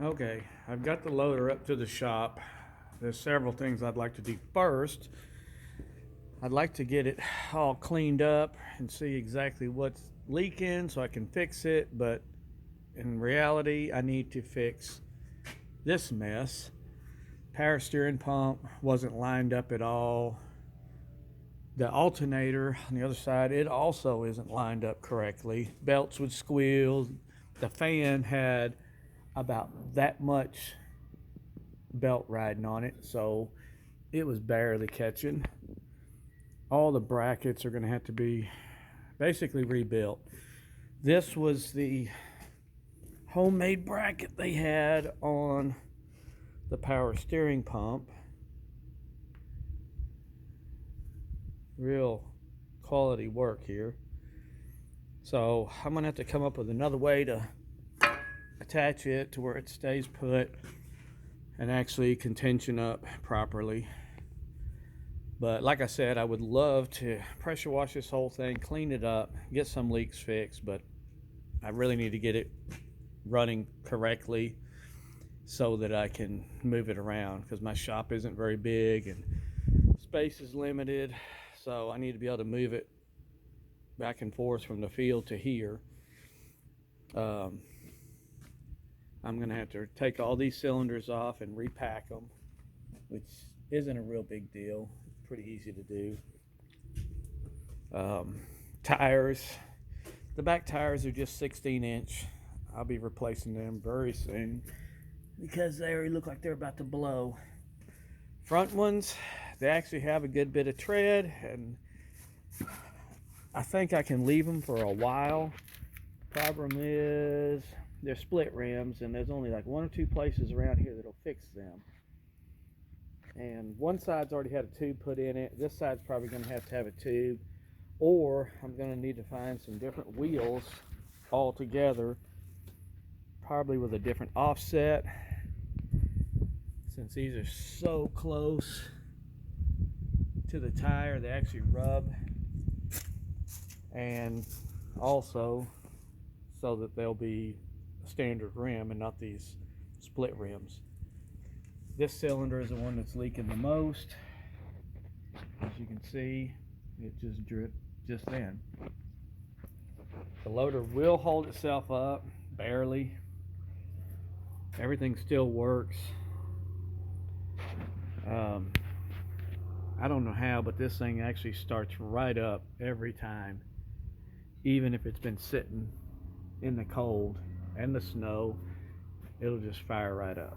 Okay, I've got the loader up to the shop. There's several things I'd like to do first. I'd like to get it all cleaned up and see exactly what's leaking so I can fix it, but in reality, I need to fix this mess. Power steering pump wasn't lined up at all. The alternator on the other side, it also isn't lined up correctly. Belts would squeal. The fan had about that much belt riding on it, so it was barely catching. All the brackets are going to have to be basically rebuilt. This was the homemade bracket they had on the power steering pump. Real quality work here. So I'm going to have to come up with another way to attach it to where it stays put and actually can tension up properly. But like I said, I would love to pressure wash this whole thing, clean it up, get some leaks fixed, but I really need to get it running correctly so that I can move it around, because my shop isn't very big and space is limited. So I need to be able to move it back and forth from the field to here. I'm going to have to take all these cylinders off and repack them, which isn't a real big deal. Pretty easy to do. Tires. The back tires are just 16-inch. I'll be replacing them very soon because they already look like they're about to blow. Front ones, they actually have a good bit of tread, and I think I can leave them for a while. Problem is they're split rims, and there's only like one or two places around here that'll fix them. And one side's already had a tube put in it. This side's probably going to have a tube, or I'm going to need to find some different wheels altogether, probably with a different offset, since these are so close to the tire they actually rub, and also so that they'll be a standard rim and not these split rims. This cylinder is the one that's leaking the most. As you can see, it just dripped just then. The loader will hold itself up, barely. Everything still works. I don't know how, but this thing actually starts right up every time, even if it's been sitting in the cold and the snow. It'll just fire right up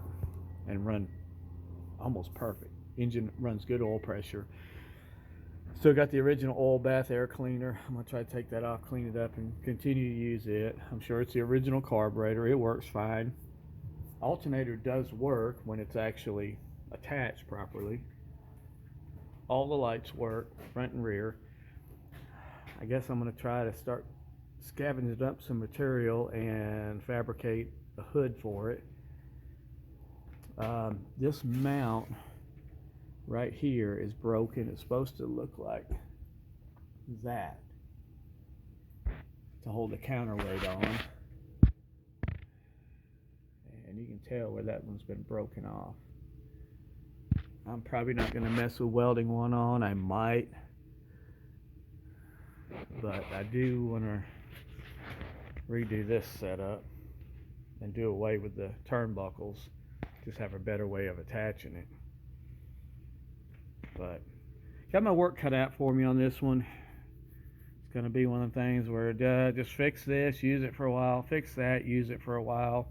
and run almost perfect. Engine runs good oil pressure. Still got the original oil bath air cleaner. I'm gonna try to take that off, clean it up, and continue to use it. I'm sure it's the original carburetor. It works fine. Alternator does work when it's actually attached properly. All the lights work, front and rear. I guess I'm gonna try to start scavenging up some material and fabricate a hood for it. This mount right here is broken. It's supposed to look like that to hold the counterweight on, and you can tell where that one's been broken off. I'm probably not going to mess with welding one on. I might, but I do want to redo this setup and do away with the turnbuckles. Just have a better way of attaching it. But got my work cut out for me on this one. It's going to be one of the things where just fix this, use it for a while, fix that, use it for a while.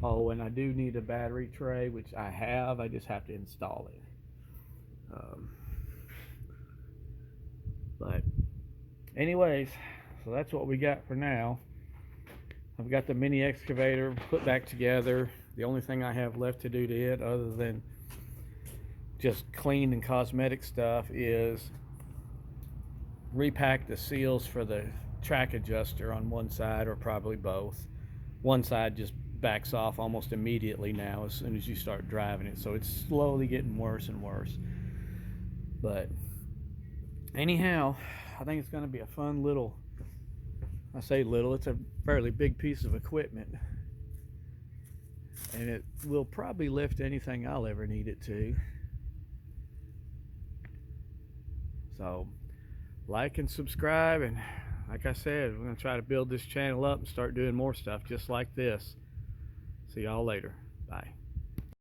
Oh, and I do need a battery tray, which I have. I just have to install it. But anyways, so that's what we got for now. I've got the mini excavator put back together. The only thing I have left to do to it, other than just clean and cosmetic stuff, is repack the seals for the track adjuster on one side, or probably both. One side just backs off almost immediately now as soon as you start driving it, so it's slowly getting worse and worse. But anyhow, I think it's going to be a fun little, I say little, it's a fairly big piece of equipment. and it will probably lift anything I'll ever need it to. So like and subscribe, and like I said, we're going to try to build this channel up and start doing more stuff just like this. See y'all later. Bye.